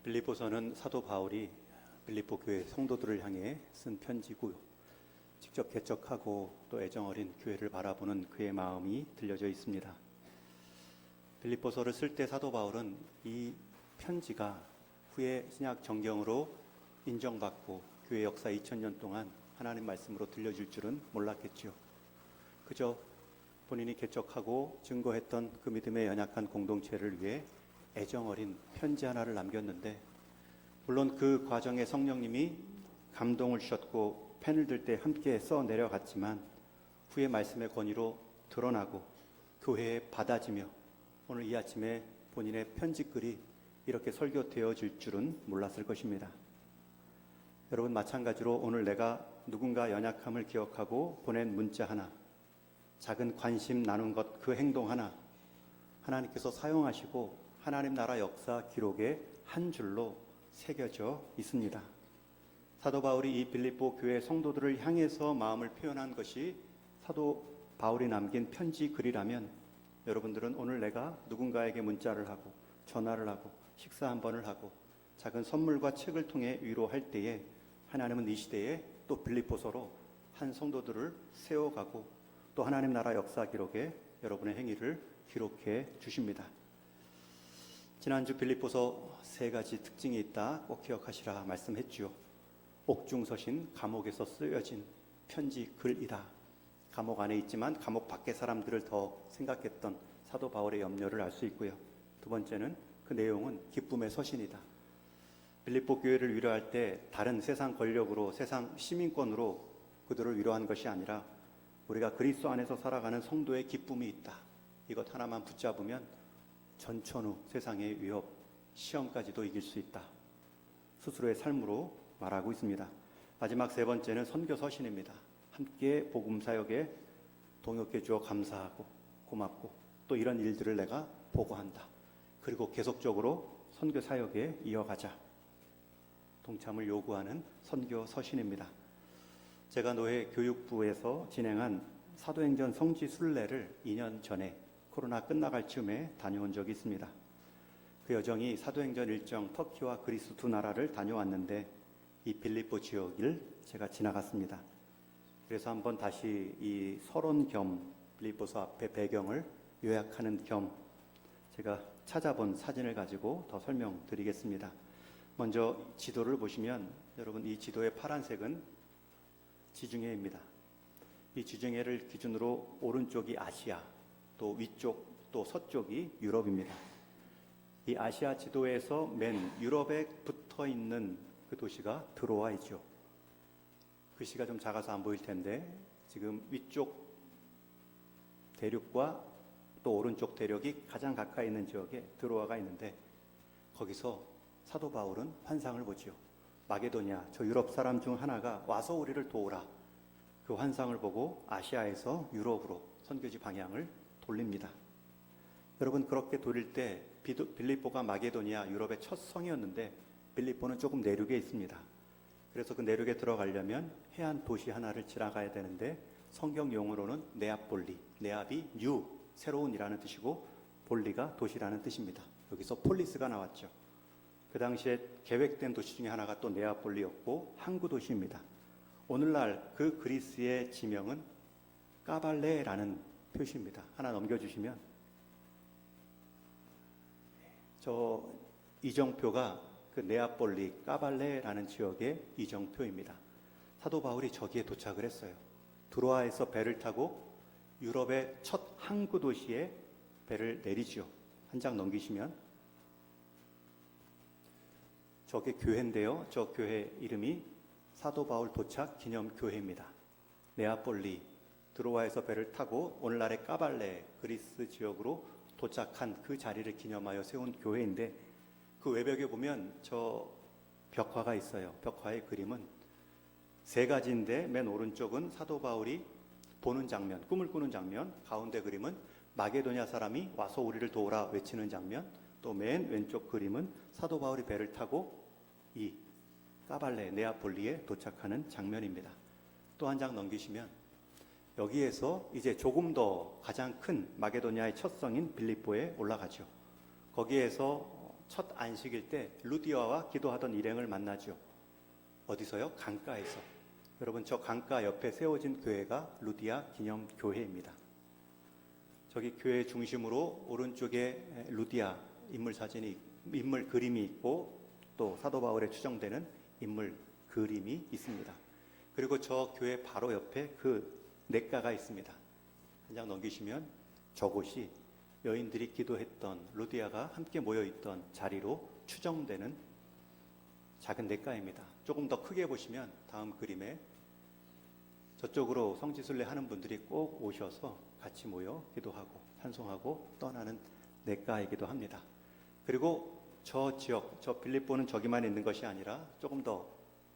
빌립보서는 사도 바울이 빌립보 교회 성도들을 향해 쓴 편지고요. 직접 개척하고 또 애정어린 교회를 바라보는 그의 마음이 들려져 있습니다. 빌립보서를 쓸 때 사도 바울은 이 편지가 후에 신약 정경으로 인정받고 교회 역사 2000년 동안 하나님 말씀으로 들려질 줄은 몰랐겠지요. 그저 본인이 개척하고 증거했던 그 믿음의 연약한 공동체를 위해 애정어린 편지 하나를 남겼는데, 물론 그 과정에 성령님이 감동을 주셨고 펜을 들 때 함께 써 내려갔지만 후에 말씀의 권위로 드러나고 교회에 받아지며 오늘 이 아침에 본인의 편지글이 이렇게 설교되어질 줄은 몰랐을 것입니다. 여러분, 마찬가지로 오늘 내가 누군가 연약함을 기억하고 보낸 문자 하나, 작은 관심 나눈 것, 그 행동 하나, 하나님께서 사용하시고 하나님 나라 역사 기록에 한 줄로 새겨져 있습니다. 사도 바울이 이 빌립보 교회 성도들을 향해서 마음을 표현한 것이 사도 바울이 남긴 편지 글이라면, 여러분들은 오늘 내가 누군가에게 문자를 하고 전화를 하고 식사 한 번을 하고 작은 선물과 책을 통해 위로할 때에 하나님은 이 시대에 또 빌립보서로 한 성도들을 세워가고 또 하나님 나라 역사 기록에 여러분의 행위를 기록해 주십니다. 지난주 빌립보서 세 가지 특징이 있다 꼭 기억하시라 말씀했지요. 옥중서신, 감옥에서 쓰여진 편지 글이다. 감옥 안에 있지만 감옥 밖의 사람들을 더 생각했던 사도 바울의 염려를 알 수 있고요. 두 번째는 그 내용은 기쁨의 서신이다. 빌립보 교회를 위로할 때 다른 세상 권력으로, 세상 시민권으로 그들을 위로한 것이 아니라 우리가 그리스도 안에서 살아가는 성도의 기쁨이 있다. 이것 하나만 붙잡으면 전천후 세상의 위협, 시험까지도 이길 수 있다. 스스로의 삶으로 말하고 있습니다. 마지막 세 번째는 선교 서신입니다. 함께 복음 사역에 동역해 주어 감사하고 고맙고 또 이런 일들을 내가 보고한다. 그리고 계속적으로 선교 사역에 이어가자. 동참을 요구하는 선교 서신입니다. 제가 노회 교육부에서 진행한 사도행전 성지 순례를 2년 전에 코로나 끝나갈 즈음에 다녀온 적이 있습니다. 그 여정이 사도행전 일정 터키와 그리스 두 나라를 다녀왔는데 이 빌립보 지역을 제가 지나갔습니다. 그래서 한번 다시 이 서론 겸 빌립보서 앞에 배경을 요약하는 겸 제가 찾아본 사진을 가지고 더 설명드리겠습니다. 먼저 지도를 보시면 여러분, 이 지도의 파란색은 지중해입니다. 이 지중해를 기준으로 오른쪽이 아시아, 또 위쪽 또 서쪽이 유럽입니다. 이 아시아 지도에서 맨 유럽에 붙어 있는 그 도시가 드로아이죠. 글씨가 좀 작아서 안 보일 텐데 지금 위쪽 대륙과 또 오른쪽 대륙이 가장 가까이 있는 지역에 드로아가 있는데, 거기서 사도 바울은 환상을 보지요. 마게도냐, 저 유럽 사람 중 하나가 와서 우리를 도우라. 그 환상을 보고 아시아에서 유럽으로 선교지 방향을 돌립니다. 여러분, 그렇게 돌릴 때 빌립보가 마게도니아 유럽의 첫 성이었는데 빌립보는 조금 내륙에 있습니다. 그래서 그 내륙에 들어가려면 해안 도시 하나를 지나가야 되는데 성경 용어로는 네아폴리, 네압이 뉴, 새로운이라는 뜻이고 볼리가 도시라는 뜻입니다. 여기서 폴리스가 나왔죠. 그 당시에 계획된 도시 중에 하나가 또 네아폴리였고 항구 도시입니다. 오늘날 그 그리스의 지명은 까발레라는 표시입니다. 하나 넘겨주시면 저 이정표가 그 네아폴리 까발레라는 지역의 이정표입니다. 사도 바울이 저기에 도착을 했어요. 드로아에서 배를 타고 유럽의 첫 항구 도시에 배를 내리죠. 한 장 넘기시면 저게 교회인데요. 저 교회 이름이 사도 바울 도착 기념 교회입니다. 네아폴리, 드로아에서 배를 타고 오늘날의 까발레, 그리스 지역으로 도착한 그 자리를 기념하여 세운 교회인데, 그 외벽에 보면 저 벽화가 있어요. 벽화의 그림은 세 가지인데 맨 오른쪽은 사도 바울이 보는 장면, 꿈을 꾸는 장면, 가운데 그림은 마게도냐 사람이 와서 우리를 도우라 외치는 장면, 또 맨 왼쪽 그림은 사도 바울이 배를 타고 이 까발레, 네아폴리에 도착하는 장면입니다. 또 한 장 넘기시면 여기에서 이제 조금 더 가장 큰 마게도냐의 첫 성인 빌립보에 올라가죠. 거기에서 첫 안식일 때 루디아와 기도하던 일행을 만나죠. 어디서요? 강가에서. 여러분, 저 강가 옆에 세워진 교회가 루디아 기념교회입니다. 저기 교회 중심으로 오른쪽에 루디아 인물 그림이 있고, 또 사도 바울에 추정되는 인물 그림이 있습니다. 그리고 저 교회 바로 옆에 그 냇가가 있습니다. 한 장 넘기시면 저곳이 여인들이 기도했던, 루디아가 함께 모여있던 자리로 추정되는 작은 냇가입니다. 조금 더 크게 보시면 다음 그림에 저쪽으로 성지순례 하는 분들이 꼭 오셔서 같이 모여 기도하고 찬송하고 떠나는 냇가이기도 합니다. 그리고 저 지역, 저 빌립보는 저기만 있는 것이 아니라 조금 더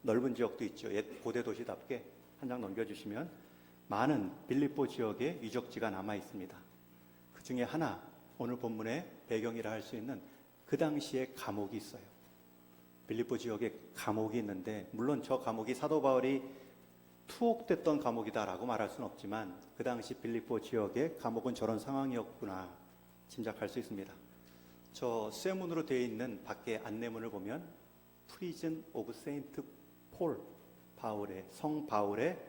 넓은 지역도 있죠. 옛 고대 도시답게 한 장 넘겨주시면 많은 빌립보 지역의 유적지가 남아 있습니다. 그 중에 하나, 오늘 본문의 배경이라 할 수 있는 그 당시에 감옥이 있어요. 빌립보 지역에 감옥이 있는데, 물론 저 감옥이 사도 바울이 투옥됐던 감옥이다라고 말할 수는 없지만 그 당시 빌립보 지역의 감옥은 저런 상황이었구나 짐작할 수 있습니다. 저 쇠문으로 되어 있는 밖에 안내문을 보면 Prison of Saint Paul, 성 바울의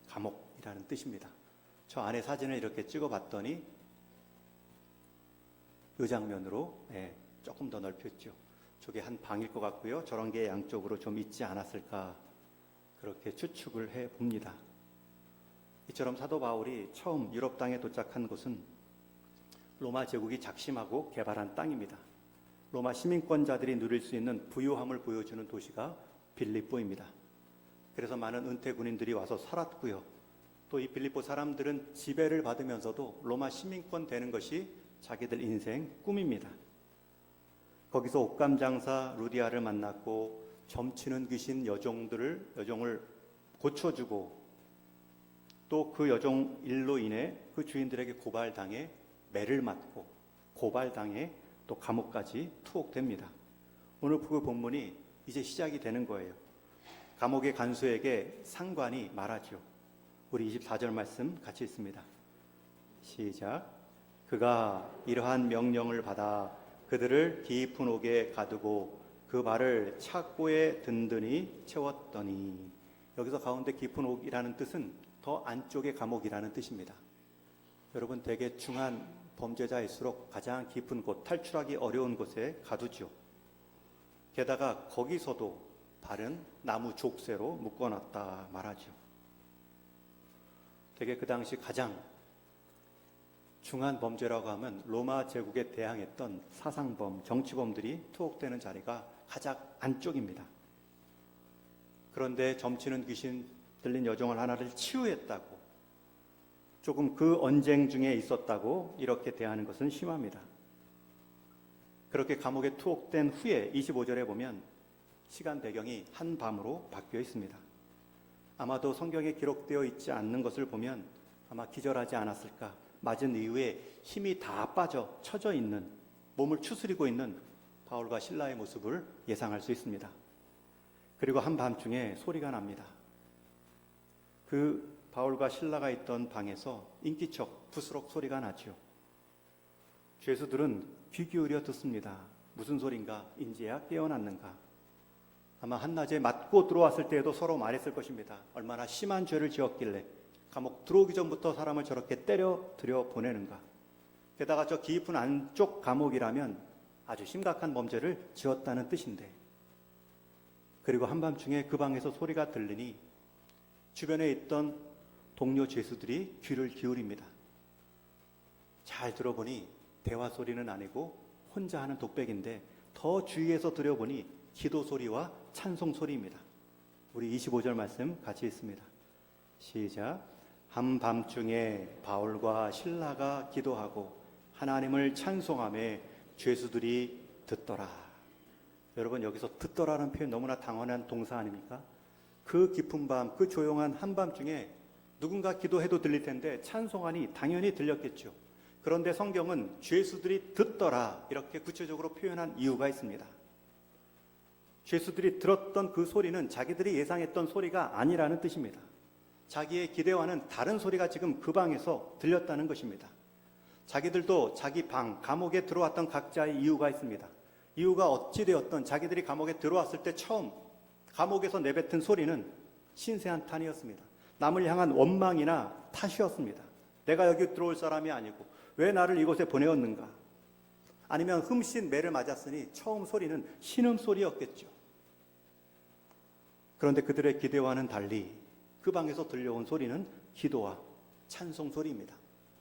감옥이라는 뜻입니다. 저 안에 사진을 이렇게 찍어봤더니 이 장면으로 조금 더 넓혔죠. 저게 한 방일 것 같고요. 저런 게 양쪽으로 좀 있지 않았을까, 그렇게 추측을 해봅니다. 이처럼 사도 바울이 처음 유럽 땅에 도착한 곳은 로마 제국이 작심하고 개발한 땅입니다. 로마 시민권자들이 누릴 수 있는 부유함을 보여주는 도시가 빌립보입니다. 그래서 많은 은퇴 군인들이 와서 살았고요. 또 이 빌립보 사람들은 지배를 받으면서도 로마 시민권 되는 것이 자기들 인생 꿈입니다. 거기서 옷감 장사 루디아를 만났고, 점치는 귀신 여종을 고쳐주고, 또 그 여종 일로 인해 그 주인들에게 고발당해 매를 맞고, 고발당해 또 감옥까지 투옥됩니다. 오늘 그 본문이 이제 시작이 되는 거예요. 감옥의 간수에게 상관이 말하죠. 우리 24절 말씀 같이 읽습니다. 시작. 그가 이러한 명령을 받아 그들을 깊은 옥에 가두고 그 발을 착고에 든든히 채웠더니, 여기서 가운데 깊은 옥이라는 뜻은 더 안쪽의 감옥이라는 뜻입니다. 여러분, 되게 중한 범죄자일수록 가장 깊은 곳, 탈출하기 어려운 곳에 가두죠. 게다가 거기서도 발은 나무 족쇄로 묶어놨다 말하죠. 되게 그 당시 가장 중한 범죄라고 하면 로마 제국에 대항했던 사상범, 정치범들이 투옥되는 자리가 가장 안쪽입니다. 그런데 점치는 귀신 들린 여종을 하나를 치유했다고, 조금 그 언쟁 중에 있었다고 이렇게 대하는 것은 심합니다. 그렇게 감옥에 투옥된 후에 25절에 보면 시간 배경이 한밤으로 바뀌어 있습니다. 아마도 성경에 기록되어 있지 않는 것을 보면 아마 기절하지 않았을까, 맞은 이후에 힘이 다 빠져 처져 있는, 몸을 추스리고 있는 바울과 실라의 모습을 예상할 수 있습니다. 그리고 한밤중에 소리가 납니다. 그 바울과 실라가 있던 방에서 인기척 부스럭 소리가 나죠. 죄수들은 귀 기울여 듣습니다. 무슨 소린가? 인제야 깨어났는가? 아마 한낮에 맞고 들어왔을 때에도 서로 말했을 것입니다. 얼마나 심한 죄를 지었길래 감옥 들어오기 전부터 사람을 저렇게 때려 들여 보내는가? 게다가 저 깊은 안쪽 감옥이라면 아주 심각한 범죄를 지었다는 뜻인데, 그리고 한밤중에 그 방에서 소리가 들리니 주변에 있던 동료 죄수들이 귀를 기울입니다. 잘 들어보니 대화 소리는 아니고 혼자 하는 독백인데, 더 주위에서 들여보니 기도 소리와 찬송 소리입니다. 우리 25절 말씀 같이 읽습니다. 시작. 한밤중에 바울과 실라가 기도하고 하나님을 찬송하며 죄수들이 듣더라. 여러분, 여기서 듣더라는 표현 너무나 당연한 동사 아닙니까? 그 깊은 밤, 그 조용한 한밤중에 누군가 기도해도 들릴 텐데 찬송하니 당연히 들렸겠죠. 그런데 성경은 죄수들이 듣더라 이렇게 구체적으로 표현한 이유가 있습니다. 죄수들이 들었던 그 소리는 자기들이 예상했던 소리가 아니라는 뜻입니다. 자기의 기대와는 다른 소리가 지금 그 방에서 들렸다는 것입니다. 자기들도 자기 방, 감옥에 들어왔던 각자의 이유가 있습니다. 이유가 어찌되었던 자기들이 감옥에 들어왔을 때 처음 감옥에서 내뱉은 소리는 신세한탄이었습니다. 남을 향한 원망이나 탓이었습니다. 내가 여기 들어올 사람이 아니고 왜 나를 이곳에 보내었는가? 아니면 흠씬 매를 맞았으니 처음 소리는 신음소리였겠죠. 그런데 그들의 기대와는 달리 그 방에서 들려온 소리는 기도와 찬송 소리입니다.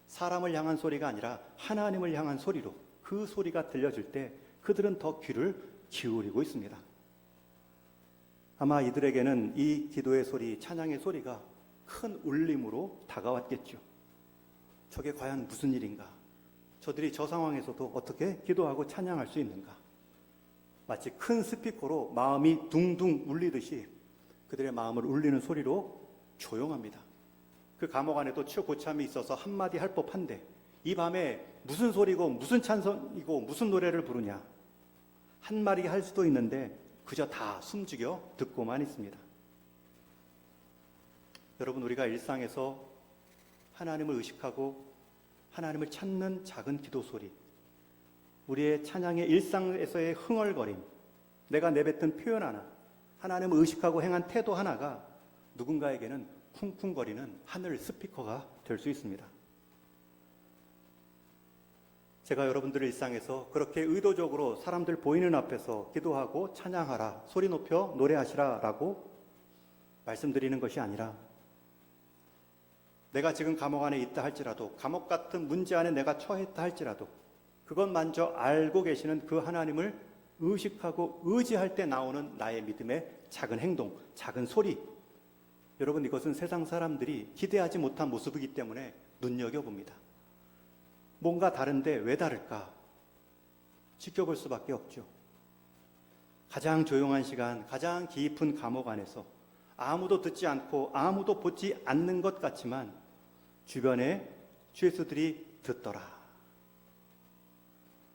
사람을 향한 소리가 아니라 하나님을 향한 소리로 그 소리가 들려질 때 그들은 더 귀를 기울이고 있습니다. 아마 이들에게는 이 기도의 소리, 찬양의 소리가 큰 울림으로 다가왔겠죠. 저게 과연 무슨 일인가? 저들이 저 상황에서도 어떻게 기도하고 찬양할 수 있는가? 마치 큰 스피커로 마음이 둥둥 울리듯이 그들의 마음을 울리는 소리로 조용합니다. 그 감옥 안에도 치욕 고참이 있어서 한마디 할 법한데 이 밤에 무슨 소리고 무슨 찬송이고 무슨 노래를 부르냐? 한 마디 할 수도 있는데 그저 다 숨죽여 듣고만 있습니다. 여러분, 우리가 일상에서 하나님을 의식하고 하나님을 찾는 작은 기도 소리, 우리의 찬양의 일상에서의 흥얼거림, 내가 내뱉은 표현 하나, 하나님을 의식하고 행한 태도 하나가 누군가에게는 쿵쿵거리는 하늘 스피커가 될 수 있습니다. 제가 여러분들의 일상에서 그렇게 의도적으로 사람들 보이는 앞에서 기도하고 찬양하라, 소리 높여 노래하시라 라고 말씀드리는 것이 아니라 내가 지금 감옥 안에 있다 할지라도, 감옥 같은 문제 안에 내가 처했다 할지라도 그것만저 알고 계시는 그 하나님을 의식하고 의지할 때 나오는 나의 믿음의 작은 행동, 작은 소리, 여러분, 이것은 세상 사람들이 기대하지 못한 모습이기 때문에 눈여겨봅니다. 뭔가 다른데 왜 다를까? 지켜볼 수밖에 없죠. 가장 조용한 시간, 가장 깊은 감옥 안에서 아무도 듣지 않고 아무도 보지 않는 것 같지만 주변에 죄수들이 듣더라.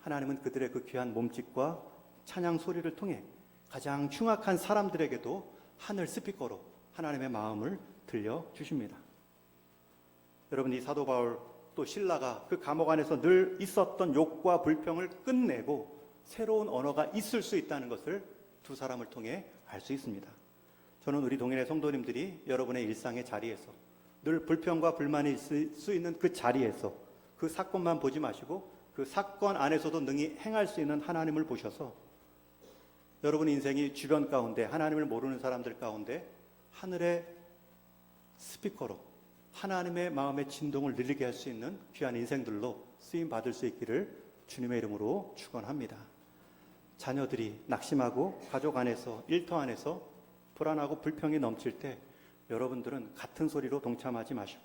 하나님은 그들의 그 귀한 몸짓과 찬양 소리를 통해 가장 흉악한 사람들에게도 하늘 스피커로 하나님의 마음을 들려주십니다. 여러분, 이 사도 바울 또 신라가 그 감옥 안에서 늘 있었던 욕과 불평을 끝내고 새로운 언어가 있을 수 있다는 것을 두 사람을 통해 알 수 있습니다. 저는 우리 동일의 성도님들이 여러분의 일상의 자리에서 늘 불평과 불만이 있을 수 있는 그 자리에서 그 사건만 보지 마시고 그 사건 안에서도 능히 행할 수 있는 하나님을 보셔서 여러분 인생이 주변 가운데 하나님을 모르는 사람들 가운데 하늘의 스피커로 하나님의 마음의 진동을 누리게 할 수 있는 귀한 인생들로 쓰임 받을 수 있기를 주님의 이름으로 축원합니다. 자녀들이 낙심하고 가족 안에서 일터 안에서 불안하고 불평이 넘칠 때 여러분들은 같은 소리로 동참하지 마시고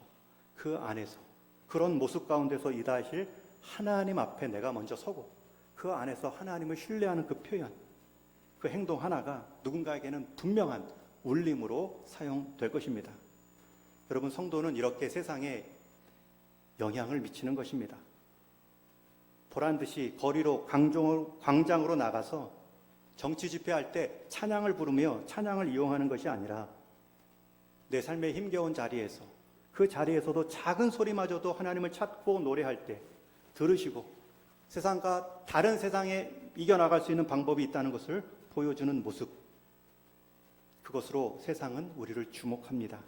그 안에서 그런 모습 가운데서 일하실 하나님 앞에 내가 먼저 서고 그 안에서 하나님을 신뢰하는 그 표현, 그 행동 하나가 누군가에게는 분명한 울림으로 사용될 것입니다. 여러분, 성도는 이렇게 세상에 영향을 미치는 것입니다. 보란듯이 거리로 광장으로 나가서 정치 집회할 때 찬양을 부르며 찬양을 이용하는 것이 아니라 내 삶의 힘겨운 자리에서 그 자리에서도 작은 소리마저도 하나님을 찾고 노래할 때 들으시고 세상과 다른 세상에 이겨나갈 수 있는 방법이 있다는 것을 보여주는 모습, 그것으로 세상은 우리를 주목합니다.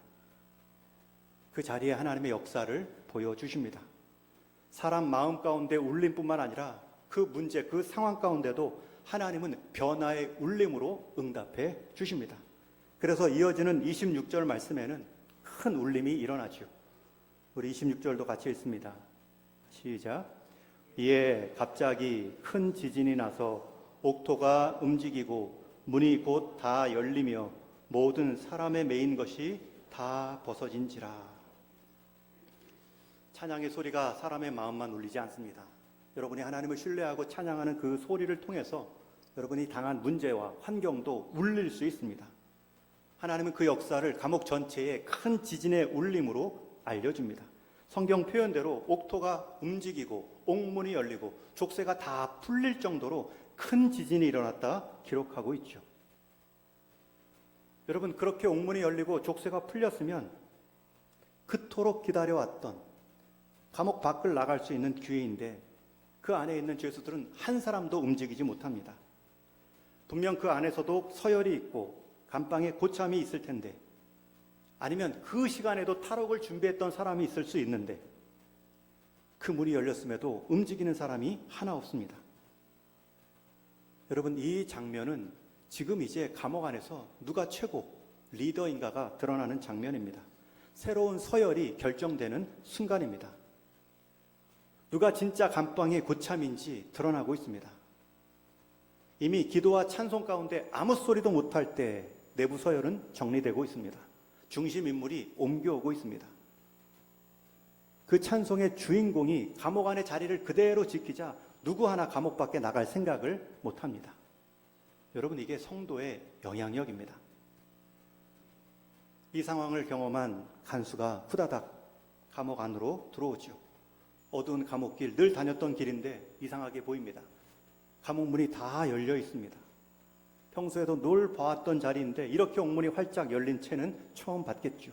그 자리에 하나님의 역사를 보여주십니다. 사람 마음 가운데 울림뿐만 아니라 그 문제, 그 상황 가운데도 하나님은 변화의 울림으로 응답해 주십니다. 그래서 이어지는 26절 말씀에는 큰 울림이 일어나죠. 우리 26절도 같이 읽습니다. 시작. 이에 갑자기 큰 지진이 나서 옥토가 움직이고 문이 곧 다 열리며 모든 사람의 매인 것이 다 벗어진지라. 찬양의 소리가 사람의 마음만 울리지 않습니다. 여러분이 하나님을 신뢰하고 찬양하는 그 소리를 통해서 여러분이 당한 문제와 환경도 울릴 수 있습니다. 하나님은 그 역사를 감옥 전체에 큰 지진의 울림으로 알려줍니다. 성경 표현대로 옥토가 움직이고 옥문이 열리고 족쇄가 다 풀릴 정도로 큰 지진이 일어났다 기록하고 있죠. 여러분, 그렇게 옥문이 열리고 족쇄가 풀렸으면 그토록 기다려왔던 감옥 밖을 나갈 수 있는 기회인데 그 안에 있는 죄수들은 한 사람도 움직이지 못합니다. 분명 그 안에서도 서열이 있고 감방에 고참이 있을 텐데, 아니면 그 시간에도 탈옥을 준비했던 사람이 있을 수 있는데, 그 문이 열렸음에도 움직이는 사람이 하나 없습니다. 여러분, 이 장면은 지금 이제 감옥 안에서 누가 최고 리더인가가 드러나는 장면입니다. 새로운 서열이 결정되는 순간입니다. 누가 진짜 감방의 고참인지 드러나고 있습니다. 이미 기도와 찬송 가운데 아무 소리도 못할 때 내부 서열은 정리되고 있습니다. 중심 인물이 옮겨오고 있습니다. 그 찬송의 주인공이 감옥 안의 자리를 그대로 지키자 누구 하나 감옥 밖에 나갈 생각을 못합니다. 여러분, 이게 성도의 영향력입니다. 이 상황을 경험한 간수가 후다닥 감옥 안으로 들어오죠. 어두운 감옥길, 늘 다녔던 길인데 이상하게 보입니다. 감옥 문이 다 열려 있습니다. 평소에도 늘 봐왔던 자리인데 이렇게 옥문이 활짝 열린 채는 처음 봤겠죠.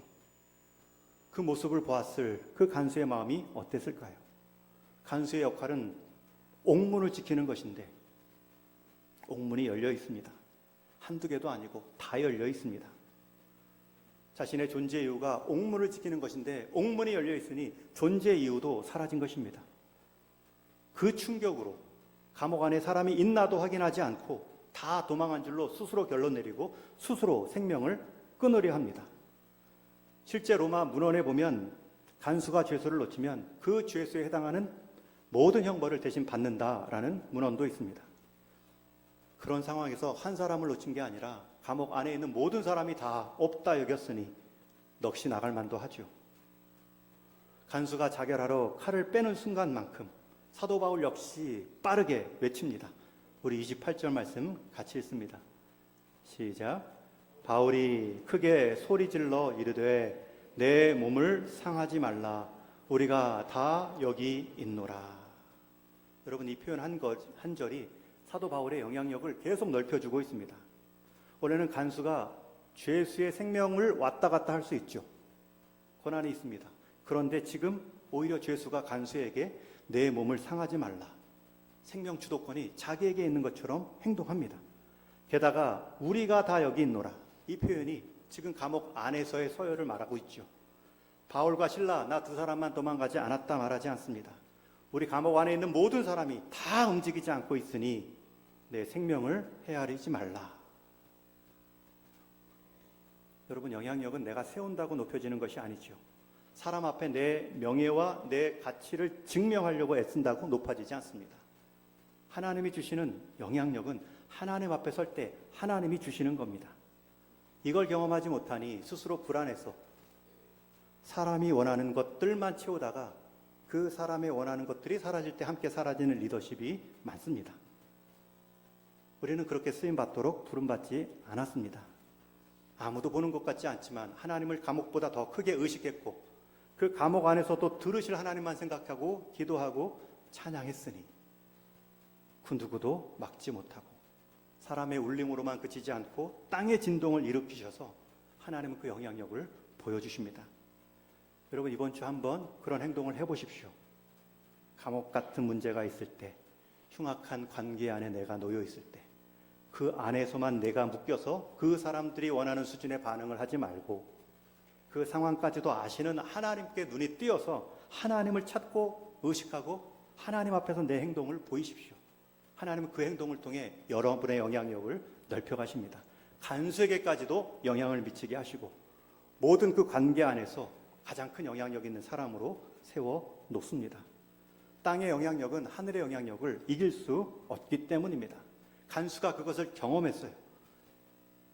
그 모습을 보았을 그 간수의 마음이 어땠을까요? 간수의 역할은 옥문을 지키는 것인데 옥문이 열려 있습니다. 한두 개도 아니고 다 열려 있습니다. 자신의 존재 이유가 옥문을 지키는 것인데 옥문이 열려 있으니 존재 이유도 사라진 것입니다. 그 충격으로 감옥 안에 사람이 있나도 확인하지 않고 다 도망한 줄로 스스로 결론 내리고 스스로 생명을 끊으려 합니다. 실제 로마 문헌에 보면 간수가 죄수를 놓치면 그 죄수에 해당하는 모든 형벌을 대신 받는다라는 문헌도 있습니다. 그런 상황에서 한 사람을 놓친 게 아니라 감옥 안에 있는 모든 사람이 다 없다 여겼으니 넋이 나갈 만도 하죠. 간수가 자결하러 칼을 빼는 순간만큼 사도 바울 역시 빠르게 외칩니다. 우리 28절 말씀 같이 읽습니다. 시작. 바울이 크게 소리질러 이르되 내 몸을 상하지 말라. 우리가 다 여기 있노라. 여러분, 이 표현 한 절이 사도 바울의 영향력을 계속 넓혀주고 있습니다. 원래는 간수가 죄수의 생명을 왔다 갔다 할 수 있죠. 권한이 있습니다. 그런데 지금 오히려 죄수가 간수에게 내 몸을 상하지 말라. 생명 주도권이 자기에게 있는 것처럼 행동합니다. 게다가 우리가 다 여기 있노라. 이 표현이 지금 감옥 안에서의 서열을 말하고 있죠. 바울과 실라 나 두 사람만 도망가지 않았다 말하지 않습니다. 우리 감옥 안에 있는 모든 사람이 다 움직이지 않고 있으니 내 생명을 헤아리지 말라. 여러분, 영향력은 내가 세운다고 높여지는 것이 아니죠. 사람 앞에 내 명예와 내 가치를 증명하려고 애쓴다고 높아지지 않습니다. 하나님이 주시는 영향력은 하나님 앞에 설 때 하나님이 주시는 겁니다. 이걸 경험하지 못하니 스스로 불안해서 사람이 원하는 것들만 채우다가 그 사람의 원하는 것들이 사라질 때 함께 사라지는 리더십이 많습니다. 우리는 그렇게 쓰임받도록 부름받지 않았습니다. 아무도 보는 것 같지 않지만 하나님을 감옥보다 더 크게 의식했고 그 감옥 안에서도 들으실 하나님만 생각하고 기도하고 찬양했으니 그 누구도 막지 못하고 사람의 울림으로만 그치지 않고 땅의 진동을 일으키셔서 하나님은 그 영향력을 보여주십니다. 여러분, 이번 주 한번 그런 행동을 해보십시오. 감옥 같은 문제가 있을 때, 흉악한 관계 안에 내가 놓여 있을 때, 그 안에서만 내가 묶여서 그 사람들이 원하는 수준의 반응을 하지 말고 그 상황까지도 아시는 하나님께 눈이 띄어서 하나님을 찾고 의식하고 하나님 앞에서 내 행동을 보이십시오. 하나님은 그 행동을 통해 여러분의 영향력을 넓혀가십니다. 간수에게까지도 영향을 미치게 하시고 모든 그 관계 안에서 가장 큰 영향력 있는 사람으로 세워 놓습니다. 땅의 영향력은 하늘의 영향력을 이길 수 없기 때문입니다. 간수가 그것을 경험했어요.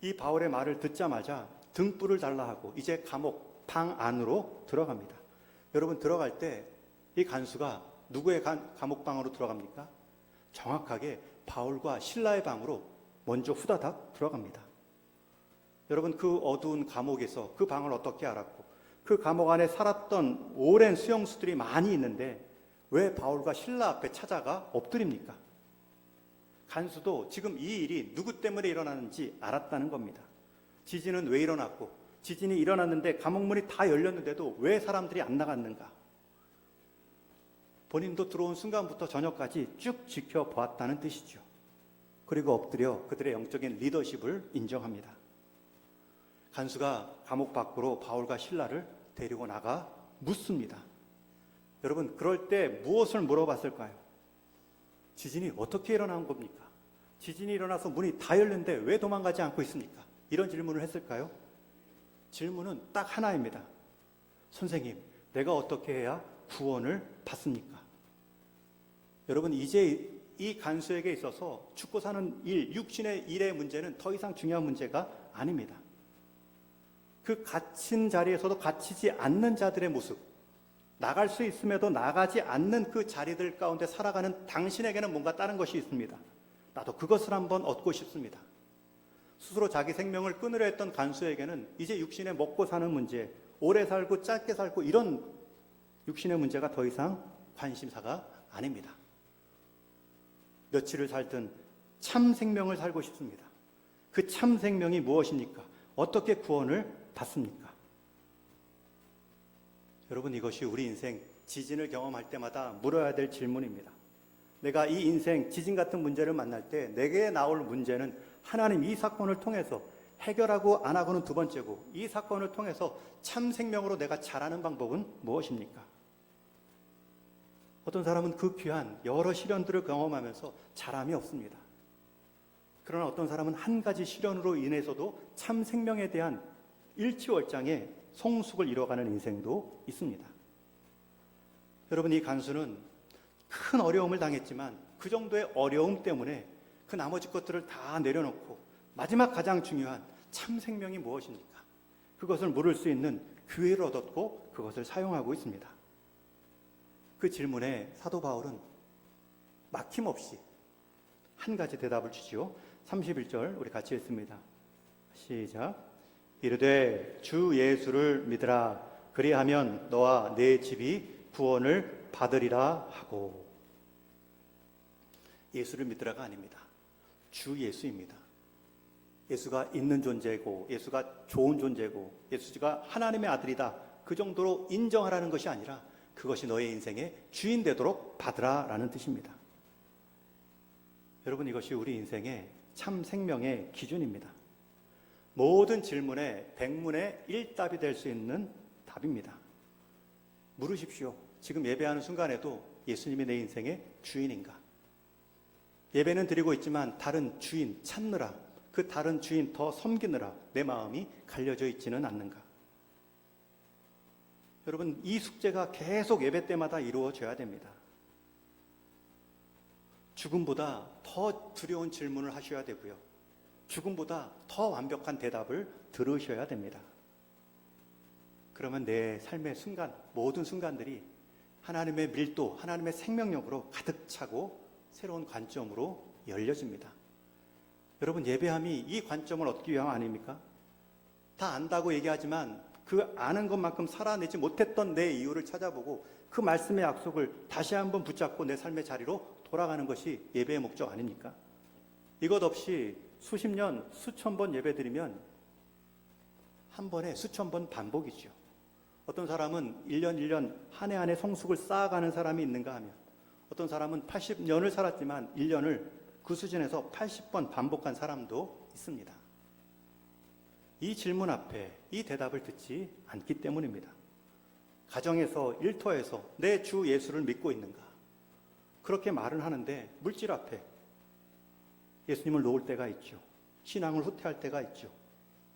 이 바울의 말을 듣자마자 등불을 달라 하고 이제 감옥 방 안으로 들어갑니다. 여러분, 들어갈 때 이 간수가 누구의 감옥방으로 들어갑니까? 정확하게 바울과 실라의 방으로 먼저 후다닥 들어갑니다. 여러분, 그 어두운 감옥에서 그 방을 어떻게 알았고 그 감옥 안에 살았던 오랜 수용수들이 많이 있는데 왜 바울과 실라 앞에 찾아가 엎드립니까? 간수도 지금 이 일이 누구 때문에 일어나는지 알았다는 겁니다. 지진은 왜 일어났고 지진이 일어났는데 감옥문이 다 열렸는데도 왜 사람들이 안 나갔는가? 본인도 들어온 순간부터 저녁까지 쭉 지켜보았다는 뜻이죠. 그리고 엎드려 그들의 영적인 리더십을 인정합니다. 간수가 감옥 밖으로 바울과 실라를 데리고 나가 묻습니다. 여러분, 그럴 때 무엇을 물어봤을까요? 지진이 어떻게 일어난 겁니까? 지진이 일어나서 문이 다 열렸는데 왜 도망가지 않고 있습니까? 이런 질문을 했을까요? 질문은 딱 하나입니다. 선생님, 내가 어떻게 해야 구원을 받습니까? 여러분, 이제 이 간수에게 있어서 죽고 사는 일, 육신의 일의 문제는 더 이상 중요한 문제가 아닙니다. 그 갇힌 자리에서도 갇히지 않는 자들의 모습, 나갈 수 있음에도 나가지 않는 그 자리들 가운데 살아가는 당신에게는 뭔가 다른 것이 있습니다. 나도 그것을 한번 얻고 싶습니다. 스스로 자기 생명을 끊으려 했던 간수에게는 이제 육신에 먹고 사는 문제, 오래 살고 짧게 살고 이런 육신의 문제가 더 이상 관심사가 아닙니다. 며칠을 살든 참 생명을 살고 싶습니다. 그 참 생명이 무엇입니까? 어떻게 구원을 받습니까? 여러분, 이것이 우리 인생 지진을 경험할 때마다 물어야 될 질문입니다. 내가 이 인생 지진 같은 문제를 만날 때 내게 나올 문제는 하나님 이 사건을 통해서 해결하고 안 하고는 두 번째고, 이 사건을 통해서 참 생명으로 내가 자라는 방법은 무엇입니까? 어떤 사람은 그 귀한 여러 시련들을 경험하면서 자람이 없습니다. 그러나 어떤 사람은 한 가지 시련으로 인해서도 참 생명에 대한 일취월장의 성숙을 이뤄가는 인생도 있습니다. 여러분, 이 간수는 큰 어려움을 당했지만 그 정도의 어려움 때문에 그 나머지 것들을 다 내려놓고 마지막 가장 중요한 참 생명이 무엇입니까? 그것을 물을 수 있는 기회를 얻었고 그것을 사용하고 있습니다. 그 질문에 사도 바울은 막힘없이 한 가지 대답을 주지요. 31절 우리 같이 읽습니다. 시작. 이르되 주 예수를 믿으라. 그리하면 너와 내 집이 구원을 받으리라 하고. 예수를 믿으라가 아닙니다. 주 예수입니다. 예수가 있는 존재고, 예수가 좋은 존재고, 예수가 하나님의 아들이다, 그 정도로 인정하라는 것이 아니라 그것이 너의 인생의 주인 되도록 받으라라는 뜻입니다. 여러분, 이것이 우리 인생의 참 생명의 기준입니다. 모든 질문에 100문의 1답이 될 수 있는 답입니다. 물으십시오. 지금 예배하는 순간에도 예수님이 내 인생의 주인인가? 예배는 드리고 있지만 다른 주인 찾느라, 그 다른 주인 더 섬기느라 내 마음이 갈려져 있지는 않는가? 여러분, 이 숙제가 계속 예배 때마다 이루어져야 됩니다. 죽음보다 더 두려운 질문을 하셔야 되고요. 죽음보다 더 완벽한 대답을 들으셔야 됩니다. 그러면 내 삶의 순간, 모든 순간들이 하나님의 밀도, 하나님의 생명력으로 가득 차고 새로운 관점으로 열려집니다. 여러분, 예배함이 이 관점을 얻기 위함 아닙니까? 다 안다고 얘기하지만 그 아는 것만큼 살아내지 못했던 내 이유를 찾아보고 그 말씀의 약속을 다시 한번 붙잡고 내 삶의 자리로 돌아가는 것이 예배의 목적 아닙니까? 이것 없이 수십 년, 수천 번 예배드리면 한 번에 수천 번 반복이죠. 어떤 사람은 1년 1년 한 해 한 해 성숙을 쌓아가는 사람이 있는가 하면, 어떤 사람은 80년을 살았지만 1년을 그 수준에서 80번 반복한 사람도 있습니다. 이 질문 앞에 이 대답을 듣지 않기 때문입니다. 가정에서, 일터에서 내 주 예수를 믿고 있는가? 그렇게 말은 하는데 물질 앞에 예수님을 놓을 때가 있죠. 신앙을 후퇴할 때가 있죠.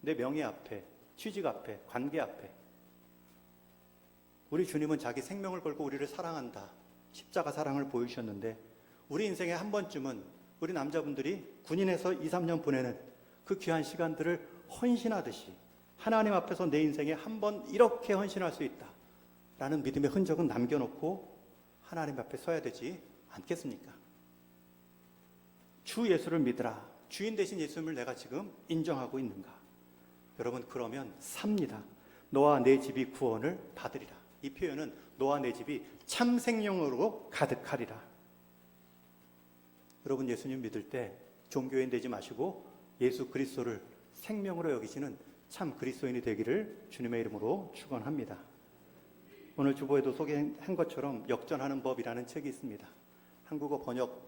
내 명예 앞에, 취직 앞에, 관계 앞에. 우리 주님은 자기 생명을 걸고 우리를 사랑한다, 십자가 사랑을 보이셨는데, 우리 인생에 한 번쯤은 우리 남자분들이 군인에서 2, 3년 보내는 그 귀한 시간들을 헌신하듯이 하나님 앞에서 내 인생에 한 번 이렇게 헌신할 수 있다 라는 믿음의 흔적은 남겨놓고 하나님 앞에 서야 되지 않겠습니까? 주 예수를 믿으라. 주인 되신 예수님을 내가 지금 인정하고 있는가? 여러분, 그러면 삽니다. 너와 내 집이 구원을 받으리라. 이 표현은 너와 내 집이 참 생명으로 가득하리라. 여러분, 예수님 믿을 때 종교인 되지 마시고 예수 그리스도를 생명으로 여기시는 참 그리스도인이 되기를 주님의 이름으로 축원합니다. 오늘 주보에도 소개한 것처럼 역전하는 법이라는 책이 있습니다. 한국어 번역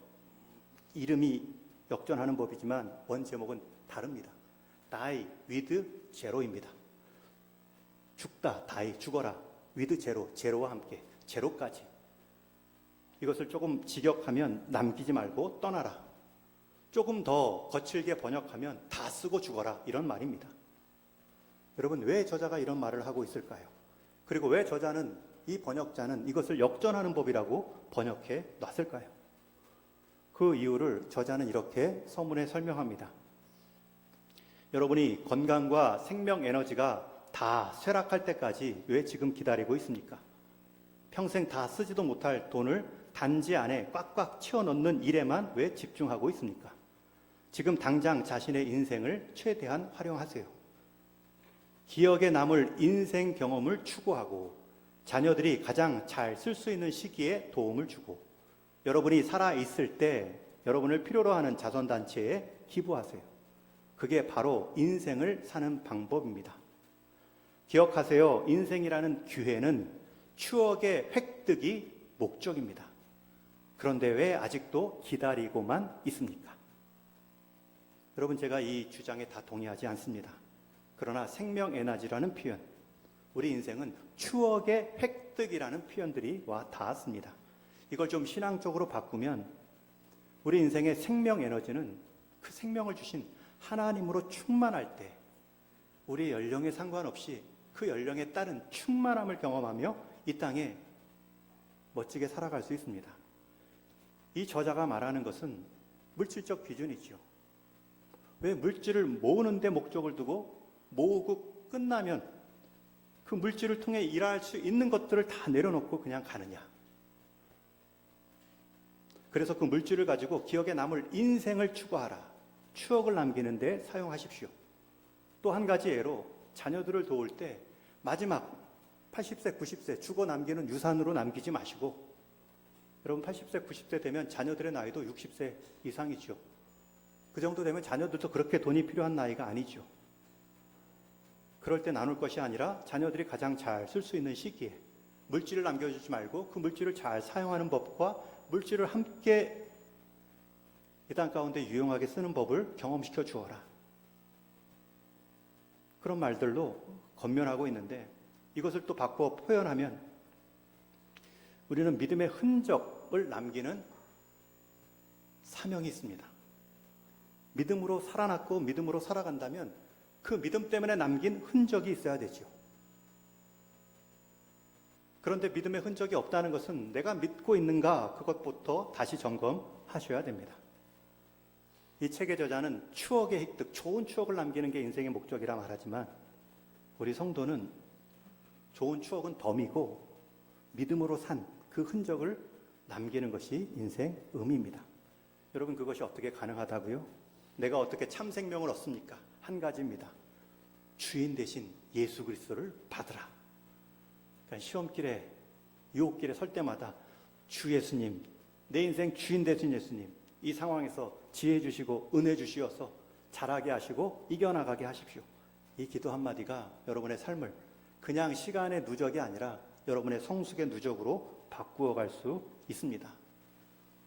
이름이 역전하는 법이지만 원 제목은 다릅니다. Die with zero입니다. 죽다, die, 죽어라. with zero, 제로와 함께, 제로까지. 이것을 조금 직역하면 남기지 말고 떠나라. 조금 더 거칠게 번역하면 다 쓰고 죽어라. 이런 말입니다. 여러분, 왜 저자가 이런 말을 하고 있을까요? 그리고 왜 저자는, 이 번역자는 이것을 역전하는 법이라고 번역해 놨을까요? 그 이유를 저자는 이렇게 서문에 설명합니다. 여러분이 건강과 생명 에너지가 다 쇠락할 때까지 왜 지금 기다리고 있습니까? 평생 다 쓰지도 못할 돈을 단지 안에 꽉꽉 채워 넣는 일에만 왜 집중하고 있습니까? 지금 당장 자신의 인생을 최대한 활용하세요. 기억에 남을 인생 경험을 추구하고 자녀들이 가장 잘 쓸 수 있는 시기에 도움을 주고 여러분이 살아있을 때 여러분을 필요로 하는 자선단체에 기부하세요. 그게 바로 인생을 사는 방법입니다. 기억하세요. 인생이라는 기회는 추억의 획득이 목적입니다. 그런데 왜 아직도 기다리고만 있습니까? 여러분, 제가 이 주장에 다 동의하지 않습니다. 그러나 생명 에너지라는 표현, 우리 인생은 추억의 획득이라는 표현들이 와 닿았습니다. 이걸 좀 신앙적으로 바꾸면 우리 인생의 생명 에너지는 그 생명을 주신 하나님으로 충만할 때 우리 연령에 상관없이 그 연령에 따른 충만함을 경험하며 이 땅에 멋지게 살아갈 수 있습니다. 이 저자가 말하는 것은 물질적 기준이죠. 왜 물질을 모으는 데 목적을 두고 모으고 끝나면 그 물질을 통해 일할 수 있는 것들을 다 내려놓고 그냥 가느냐. 그래서 그 물질을 가지고 기억에 남을 인생을 추구하라. 추억을 남기는 데 사용하십시오. 또 한 가지 예로 자녀들을 도울 때 마지막 80세, 90세 죽어 남기는 유산으로 남기지 마시고 여러분 80세, 90세 되면 자녀들의 나이도 60세 이상이죠. 그 정도 되면 자녀들도 그렇게 돈이 필요한 나이가 아니죠. 그럴 때 나눌 것이 아니라 자녀들이 가장 잘 쓸 수 있는 시기에 물질을 남겨주지 말고 그 물질을 잘 사용하는 법과 물질을 함께 이 땅 가운데 유용하게 쓰는 법을 경험시켜 주어라. 그런 말들로 권면하고 있는데 이것을 또 바꿔 표현하면 우리는 믿음의 흔적을 남기는 사명이 있습니다. 믿음으로 살아났고 믿음으로 살아간다면 그 믿음 때문에 남긴 흔적이 있어야 되죠. 그런데 믿음의 흔적이 없다는 것은 내가 믿고 있는가 그것부터 다시 점검하셔야 됩니다. 이 책의 저자는 추억의 획득, 좋은 추억을 남기는 게 인생의 목적이라 말하지만 우리 성도는 좋은 추억은 덤이고 믿음으로 산 그 흔적을 남기는 것이 인생 의미입니다. 여러분, 그것이 어떻게 가능하다고요? 내가 어떻게 참 생명을 얻습니까? 한 가지입니다. 주인 대신 예수 그리스도를 받으라. 그러니까 시험길에, 유혹길에 설 때마다 주 예수님, 내 인생 주인 대신 예수님, 이 상황에서 지혜 주시고 은혜 주시어서 잘하게 하시고 이겨나가게 하십시오. 이 기도 한마디가 여러분의 삶을 그냥 시간의 누적이 아니라 여러분의 성숙의 누적으로 바꾸어 갈 수 있습니다.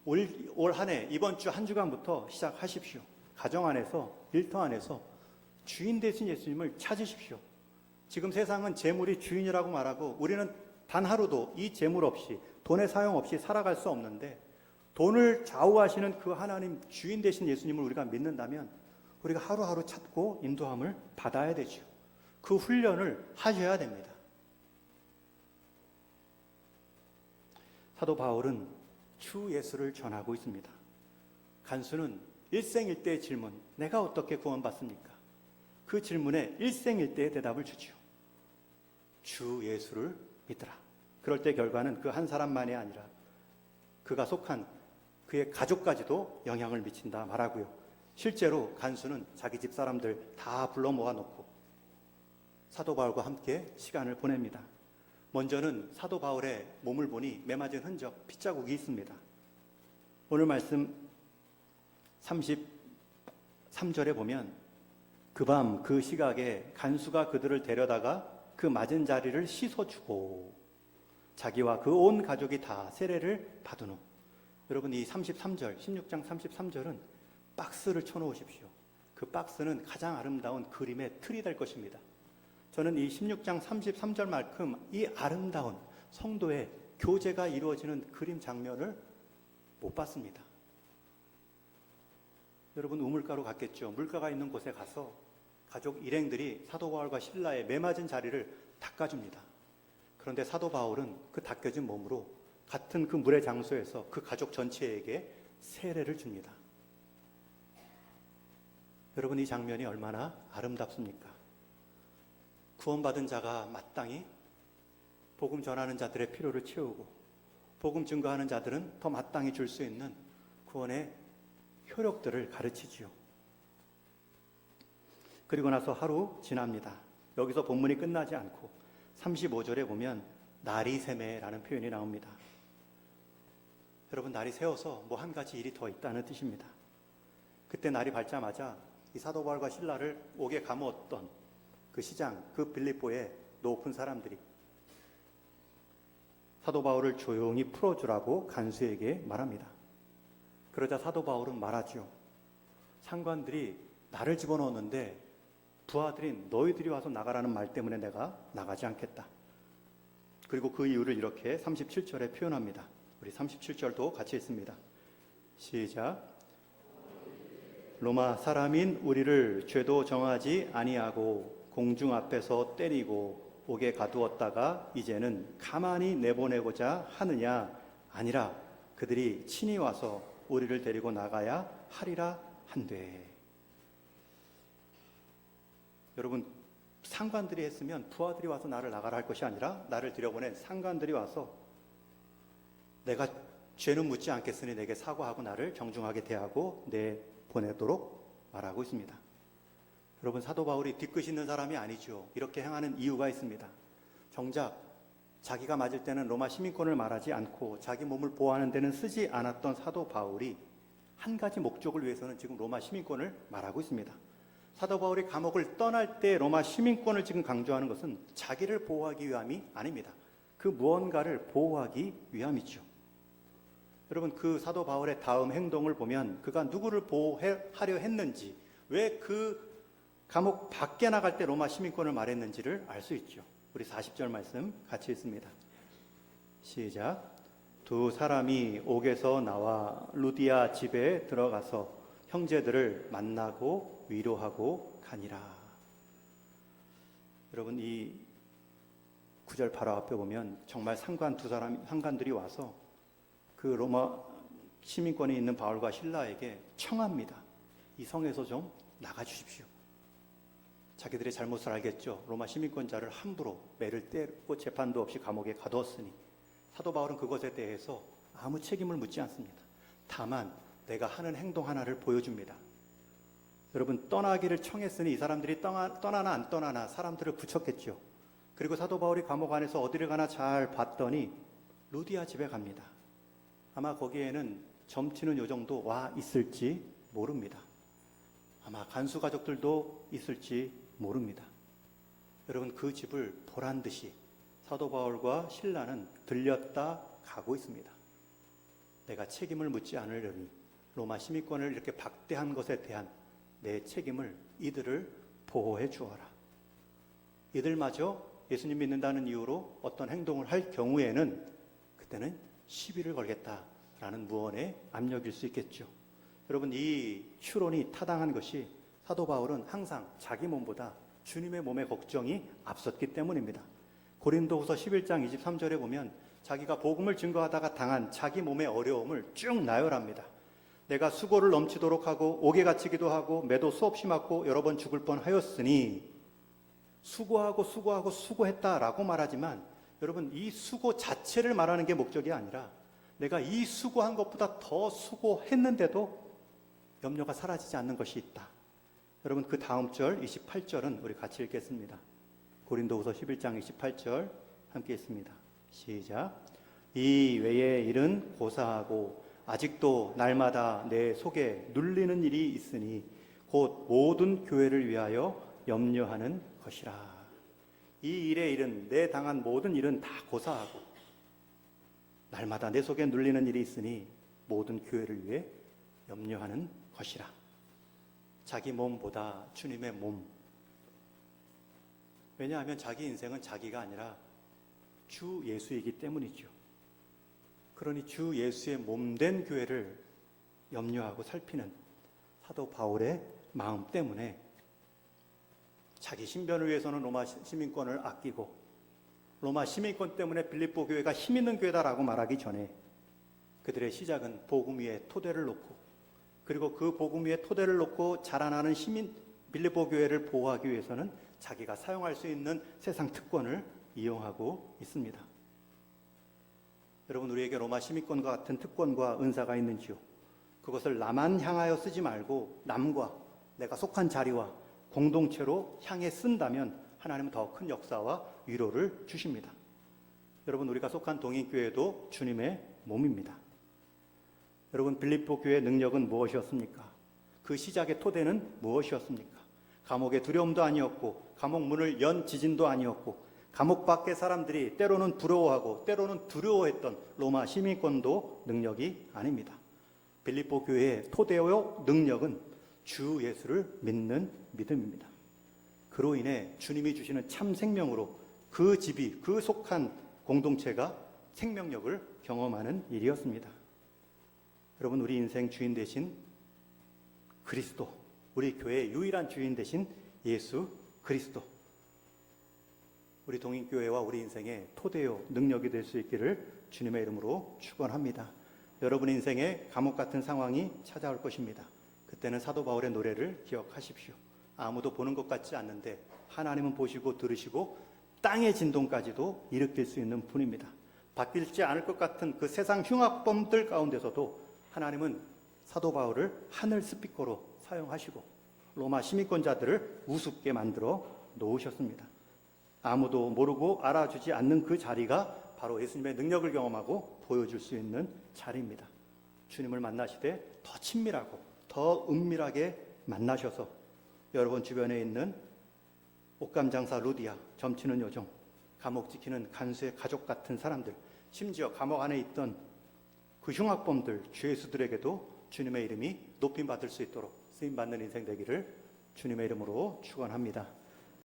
올 한 해, 이번 주 한 주간부터 시작하십시오. 가정 안에서, 일터 안에서 주인 대신 예수님을 찾으십시오. 지금 세상은 재물이 주인이라고 말하고 우리는 단 하루도 이 재물 없이, 돈의 사용 없이 살아갈 수 없는데 돈을 좌우하시는 그 하나님 주인 되신 예수님을 우리가 믿는다면 우리가 하루하루 찾고 인도함을 받아야 되죠. 그 훈련을 하셔야 됩니다. 사도 바울은 주 예수를 전하고 있습니다. 간수는 일생일대의 질문, 내가 어떻게 구원받습니까? 그 질문에 일생일대의 대답을 주지요. 주 예수를 믿으라. 그럴 때 결과는 그 한 사람만이 아니라 그가 속한 그의 가족까지도 영향을 미친다 말하고요. 실제로 간수는 자기 집 사람들 다 불러 모아놓고 사도 바울과 함께 시간을 보냅니다. 먼저는 사도 바울의 몸을 보니 매맞은 흔적, 핏자국이 있습니다. 오늘 말씀 33절에 보면 그 밤 그 시각에 간수가 그들을 데려다가 그 맞은 자리를 씻어주고 자기와 그 온 가족이 다 세례를 받은 후, 여러분 이 33절, 16장 33절은 박스를 쳐놓으십시오. 그 박스는 가장 아름다운 그림의 틀이 될 것입니다. 저는 이 16장 33절만큼 이 아름다운 성도의 교제가 이루어지는 그림 장면을 못 봤습니다. 여러분, 우물가로 갔겠죠. 물가가 있는 곳에 가서 가족 일행들이 사도 바울과 실라의 매맞은 자리를 닦아줍니다. 그런데 사도 바울은 그 닦여진 몸으로 같은 그 물의 장소에서 그 가족 전체에게 세례를 줍니다. 여러분, 이 장면이 얼마나 아름답습니까? 구원받은 자가 마땅히 복음 전하는 자들의 필요를 채우고 복음 증거하는 자들은 더 마땅히 줄 수 있는 구원의 효력들을 가르치지요. 그리고 나서 하루 지납니다. 여기서 본문이 끝나지 않고 35절에 보면 날이 새매라는 표현이 나옵니다. 여러분, 날이 새어서 뭐 한 가지 일이 더 있다는 뜻입니다. 그때 날이 밝자마자 이 사도 바울과 실라를 옥에 감았던 그 시장, 그 빌립보의 높은 사람들이 사도 바울을 조용히 풀어주라고 간수에게 말합니다. 그러자 사도 바울은 말하죠. 상관들이 나를 집어넣었는데 부하들인 너희들이 와서 나가라는 말 때문에 내가 나가지 않겠다. 그리고 그 이유를 이렇게 37절에 표현합니다. 우리 37절도 같이 읽습니다. 시작. 로마 사람인 우리를 죄도 정하지 아니하고 공중 앞에서 때리고 옥에 가두었다가 이제는 가만히 내보내고자 하느냐? 아니라 그들이 친히 와서 우리를 데리고 나가야 하리라 한되. 여러분, 상관들이 했으면 부하들이 와서 나를 나가라 할 것이 아니라 나를 들여보낸 상관들이 와서 내가 죄는 묻지 않겠으니 내게 사과하고 나를 정중하게 대하고 내보내도록 말하고 있습니다. 여러분, 사도 바울이 뒤끝 있는 사람이 아니죠. 이렇게 행하는 이유가 있습니다. 정작 자기가 맞을 때는 로마 시민권을 말하지 않고 자기 몸을 보호하는 데는 쓰지 않았던 사도 바울이 한 가지 목적을 위해서는 지금 로마 시민권을 말하고 있습니다. 사도 바울이 감옥을 떠날 때 로마 시민권을 지금 강조하는 것은 자기를 보호하기 위함이 아닙니다. 그 무언가를 보호하기 위함이죠. 여러분, 그 사도 바울의 다음 행동을 보면 그가 누구를 보호하려 했는지, 왜 그 감옥 밖에 나갈 때 로마 시민권을 말했는지를 알 수 있죠. 우리 40절 말씀 같이 읽습니다. 시작. 두 사람이 옥에서 나와 루디아 집에 들어가서 형제들을 만나고 위로하고 가니라. 여러분, 이 9절 바로 앞에 보면 정말 상관들이 와서 그 로마 시민권이 있는 바울과 실라에게 청합니다. 이 성에서 좀 나가주십시오. 자기들의 잘못을 알겠죠. 로마 시민권자를 함부로 매를 때리고 재판도 없이 감옥에 가두었으니 사도 바울은 그것에 대해서 아무 책임을 묻지 않습니다. 다만 내가 하는 행동 하나를 보여줍니다. 여러분, 떠나기를 청했으니 이 사람들이 떠나나 안 떠나나 사람들을 붙였겠죠. 그리고 사도 바울이 감옥 안에서 어디를 가나 잘 봤더니 루디아 집에 갑니다. 아마 거기에는 점치는 요정도 와 있을지 모릅니다. 아마 간수 가족들도 있을지 모릅니다. 여러분, 그 집을 보란 듯이 사도 바울과 실라는 들렸다 가고 있습니다. 내가 책임을 묻지 않으려니 로마 시민권을 이렇게 박대한 것에 대한 내 책임을 이들을 보호해 주어라. 이들마저 예수님 믿는다는 이유로 어떤 행동을 할 경우에는 그때는 시비를 걸겠다라는 무언의 압력일 수 있겠죠. 여러분, 이 추론이 타당한 것이 사도 바울은 항상 자기 몸보다 주님의 몸의 걱정이 앞섰기 때문입니다. 고린도후서 11장 23절에 보면 자기가 복음을 증거하다가 당한 자기 몸의 어려움을 쭉 나열합니다. 내가 수고를 넘치도록 하고 옥에 갇히기도 하고 매도 수없이 맞고 여러 번 죽을 뻔하였으니, 수고했다라고 말하지만 여러분, 이 수고 자체를 말하는 게 목적이 아니라 내가 이 수고한 것보다 더 수고했는데도 염려가 사라지지 않는 것이 있다. 여러분, 그 다음 절 28절은 우리 같이 읽겠습니다. 고린도후서 11장 28절 함께 읽습니다. 시작. 이 외의 일은 고사하고 아직도 날마다 내 속에 눌리는 일이 있으니 곧 모든 교회를 위하여 염려하는 것이라. 이 일의 일은, 내 당한 모든 일은 다 고사하고 날마다 내 속에 눌리는 일이 있으니 모든 교회를 위해 염려하는 것이라. 자기 몸보다 주님의 몸. 왜냐하면 자기 인생은 자기가 아니라 주 예수이기 때문이죠. 그러니 주 예수의 몸된 교회를 염려하고 살피는 사도 바울의 마음 때문에 자기 신변을 위해서는 로마 시민권을 아끼고 로마 시민권 때문에 빌립보 교회가 힘 있는 교회다라고 말하기 전에 그들의 시작은 복음 위에 토대를 놓고 그리고 그 복음 위에 토대를 놓고 자라나는 시민 빌립보 교회를 보호하기 위해서는 자기가 사용할 수 있는 세상 특권을 이용하고 있습니다. 여러분, 우리에게 로마 시민권과 같은 특권과 은사가 있는지요? 그것을 나만 향하여 쓰지 말고 남과 내가 속한 자리와 공동체로 향해 쓴다면 하나님은 더 큰 역사와 위로를 주십니다. 여러분, 우리가 속한 동인교회도 주님의 몸입니다. 여러분, 빌립보 교회의 능력은 무엇이었습니까? 그 시작의 토대는 무엇이었습니까? 감옥의 두려움도 아니었고 감옥 문을 연 지진도 아니었고 감옥 밖의 사람들이 때로는 부러워하고 때로는 두려워했던 로마 시민권도 능력이 아닙니다. 빌립보 교회의 토대요 능력은 주 예수를 믿는 믿음입니다. 그로 인해 주님이 주시는 참 생명으로 그 집이 그 속한 공동체가 생명력을 경험하는 일이었습니다. 여러분, 우리 인생 주인 되신 그리스도, 우리 교회의 유일한 주인 되신 예수 그리스도, 우리 동인교회와 우리 인생의 토대요 능력이 될 수 있기를 주님의 이름으로 축원합니다. 여러분 인생에 감옥 같은 상황이 찾아올 것입니다. 그때는 사도 바울의 노래를 기억하십시오. 아무도 보는 것 같지 않는데 하나님은 보시고 들으시고 땅의 진동까지도 일으킬 수 있는 분입니다. 바뀔지 않을 것 같은 그 세상 흉악범들 가운데서도 하나님은 사도 바울을 하늘 스피커로 사용하시고 로마 시민권자들을 우습게 만들어 놓으셨습니다. 아무도 모르고 알아주지 않는 그 자리가 바로 예수님의 능력을 경험하고 보여줄 수 있는 자리입니다. 주님을 만나시되 더 친밀하고 더 은밀하게 만나셔서 여러분 주변에 있는 옷감장사 루디아, 점치는 요정, 감옥 지키는 간수의 가족 같은 사람들, 심지어 감옥 안에 있던 그 흉악범들, 죄수들에게도 주님의 이름이 높임받을 수 있도록 쓰임받는 인생 되기를 주님의 이름으로 축원합니다.